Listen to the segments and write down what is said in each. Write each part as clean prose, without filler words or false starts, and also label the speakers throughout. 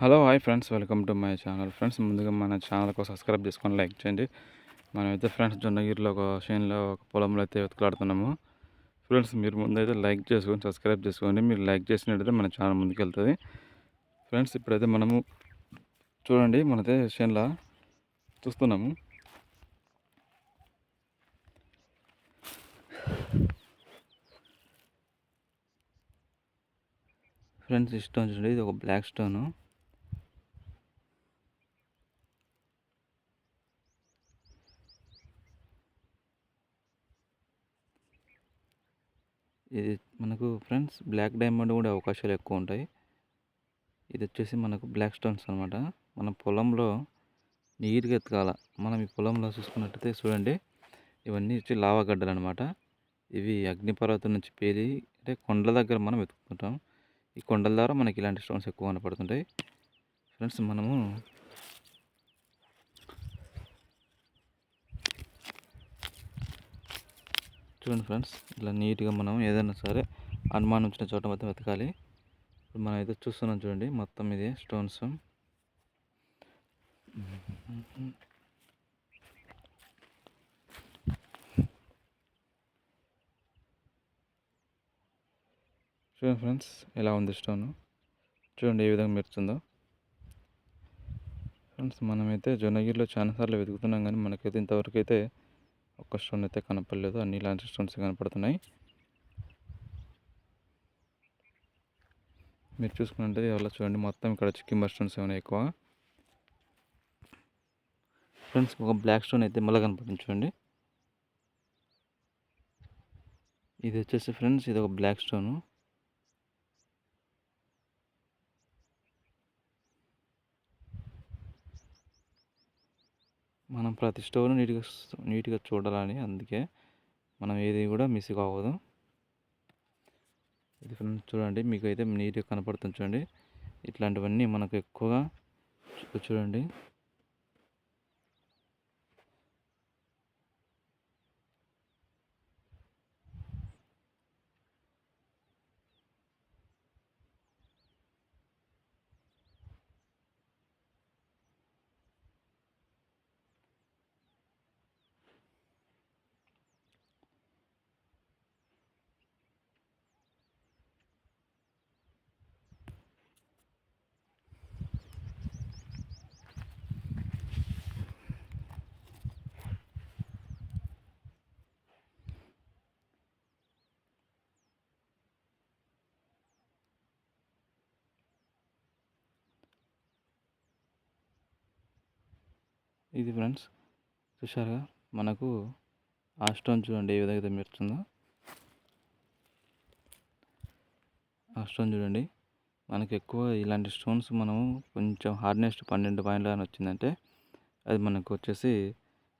Speaker 1: Hello hi friends, welcome to my channel. Friends, ముందుగా మన ఛానల్కు సబ్స్క్రైబ్ చేసుకొని లైక్ చేయండి. మనమైతే ఫ్రెండ్స్ జొన్నగిరిలో ఒక చేనులో ఒక పొలంలో అయితే వెతుకులాడుతున్నాము. ఫ్రెండ్స్, మీరు ముందైతే లైక్ చేసుకొని సబ్స్క్రైబ్ చేసుకోండి. మీరు లైక్ చేసినట్టయితే మన ఛానల్ ముందుకు వెళ్తుంది. ఫ్రెండ్స్, ఇప్పుడైతే మనము చూడండి, మనైతే చేనులో చూస్తున్నాము. ఫ్రెండ్స్, ఈ స్టోన్ చూడండి, ఇది ఒక బ్లాక్ స్టోను. ఇది మనకు ఫ్రెండ్స్ బ్లాక్ డైమండ్ కూడా అవకాశాలు ఎక్కువ ఉంటాయి. ఇది వచ్చేసి మనకు బ్లాక్ స్టోన్స్ అనమాట. మన పొలంలో నీట్గా ఎతకాల. మనం ఈ పొలంలో చూసుకున్నట్టయితే చూడండి, ఇవన్నీ వచ్చి లావా గడ్డలు అనమాట. ఇవి అగ్నిపర్వతం నుంచి పేలి అంటే కొండల దగ్గర మనం వెతుకుతుంటాం. ఈ కొండల ద్వారా మనకి ఇలాంటి స్టోన్స్ ఎక్కువ కనపడుతుంటాయి. ఫ్రెండ్స్, మనము చూడండి ఫ్రెండ్స్, ఇలా నీట్గా మనం ఏదైనా సరే అనుమానించిన చోట మొత్తం వెతకాలి. ఇప్పుడు మనం అయితే చూస్తున్నాం చూడండి, మొత్తం ఇది స్టోన్స్. చూడండి ఫ్రెండ్స్, ఎలా ఉంది స్టోన్. చూడండి ఏ విధంగా మెరుస్తుందో. ఫ్రెండ్స్, మనమైతే జొన్నగిరిలో చాలాసార్లు వెతుకుతున్నాం, కానీ మనకైతే ఇంతవరకు అయితే ఒక్క స్టోన్ అయితే కనపడలేదు. అన్ని ఇలాంటి స్టోన్స్ కనపడుతున్నాయి. మీరు చూసుకున్నట్టే ఎవరో చూడండి, మొత్తం ఇక్కడ కింబర్ స్టోన్స్ ఏమైనా ఎక్కువ. ఫ్రెండ్స్, ఒక బ్లాక్ స్టోన్ అయితే మళ్ళీ కనపడుతుంది చూడండి. ఇది వచ్చేసి ఫ్రెండ్స్, ఇది ఒక బ్లాక్ స్టోను. మనం ప్రతి స్టోన్ నీట్గా చూడాలని, అందుకే మనం ఏది కూడా మిస్ కావద్దు. ఇది ఫ్రెండ్స్ చూడండి, మీకు అయితే నీట్గా కనపడుతుంది చూడండి. ఇట్లాంటివన్నీ మనకు ఎక్కువగా చూడండి. ఇది ఫ్రెండ్స్ చూసారుగా, మనకు ఆ స్టోన్ చూడండి ఏ విధంగా మెరుస్తుందో. ఆ స్టోన్ చూడండి, మనకి ఎక్కువ ఇలాంటి స్టోన్స్ మనము కొంచెం హార్డ్నెస్ 12 పాయింట్లు అని వచ్చిందంటే అది మనకు వచ్చేసి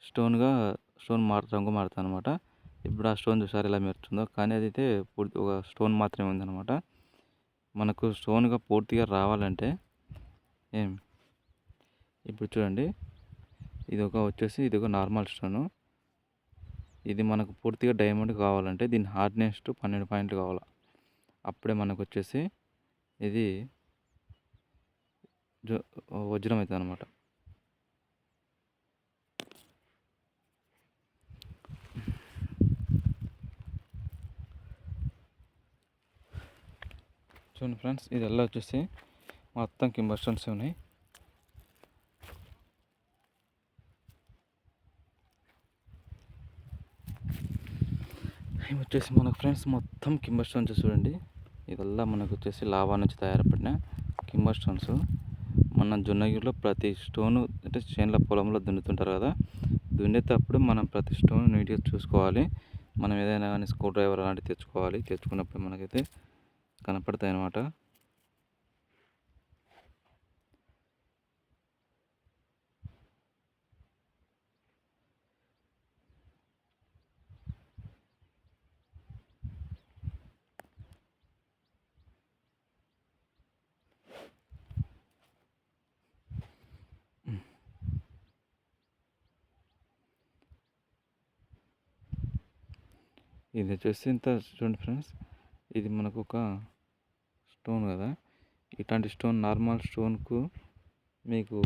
Speaker 1: స్టోన్ రంగు మారుతుంది అనమాట. ఇప్పుడు ఆ స్టోన్ చూసారు ఎలా మెరుస్తుందో, కానీ అది అయితే పూర్తి ఒక స్టోన్ మాత్రమే ఉందన్నమాట. మనకు స్టోన్గా పూర్తిగా రావాలంటే ఇప్పుడు చూడండి, ఇది ఒక నార్మల్ స్టోను. ఇది మనకు పూర్తిగా డైమండ్ కావాలంటే దీని హార్డ్నెస్ 12 పాయింట్లు కావాలి. అప్పుడే మనకు వచ్చేసి ఇది వజ్రం అవుతుంది అనమాట. చూడండి ఫ్రెండ్స్, ఇది ఎలా వచ్చేసి మొత్తం కింబర్ స్టోన్స్ ఉన్నాయి. ఇవి వచ్చేసి మనకు ఫ్రెండ్స్ మొత్తం కింబర్ స్టోన్స్ చూడండి. ఇదల్లా మనకు వచ్చేసి లావా నుంచి తయారపడిన కింబర్ స్టోన్స్. మన జొన్నగిరిలో ప్రతి స్టోను అంటే చేనుల పొలంలో దున్నుతుంటారు కదా, దున్నేటప్పుడు మనం ప్రతి స్టోన్ నీట్గా చూసుకోవాలి. మనం ఏదైనా కానీ స్క్రూ డ్రైవర్ అలాంటివి తెచ్చుకోవాలి. తెచ్చుకున్నప్పుడు మనకైతే కనపడతాయి అన్నమాట. ఇది వచ్చేసి ఇంత చూడండి ఫ్రెండ్స్, ఇది మనకు ఒక స్టోన్ కదా. ఇట్లాంటి స్టోన్ నార్మల్ స్టోన్కు మీకు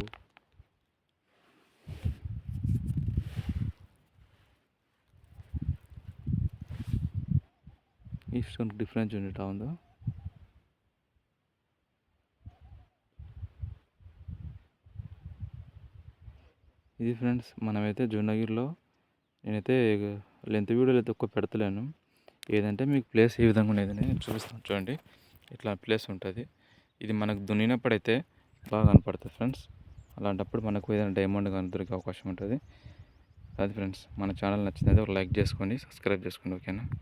Speaker 1: ఈ స్టోన్కి డిఫరెన్స్ ఉండేటా ఉందో. ఇది ఫ్రెండ్స్, మనమైతే జొన్నగిరిలో నేనైతే లెంత్ వీడియోలు అయితే ఎక్కువ పెడతలేను. ఏదంటే మీకు ప్లేస్ ఏ విధంగా ఉండేది నేను చూపిస్తాను చూడండి. ఇట్లా ప్లేస్ ఉంటుంది. ఇది మనకు దున్నినప్పుడైతే బాగా కనపడుతుంది ఫ్రెండ్స్. అలాంటప్పుడు మనకు ఏదైనా డైమండ్ కానీ దొరికే అవకాశం ఉంటుంది. అది ఫ్రెండ్స్, మన ఛానల్ నచ్చినది ఒక లైక్ చేసుకోండి, సబ్స్క్రైబ్ చేసుకోండి. ఓకేనా.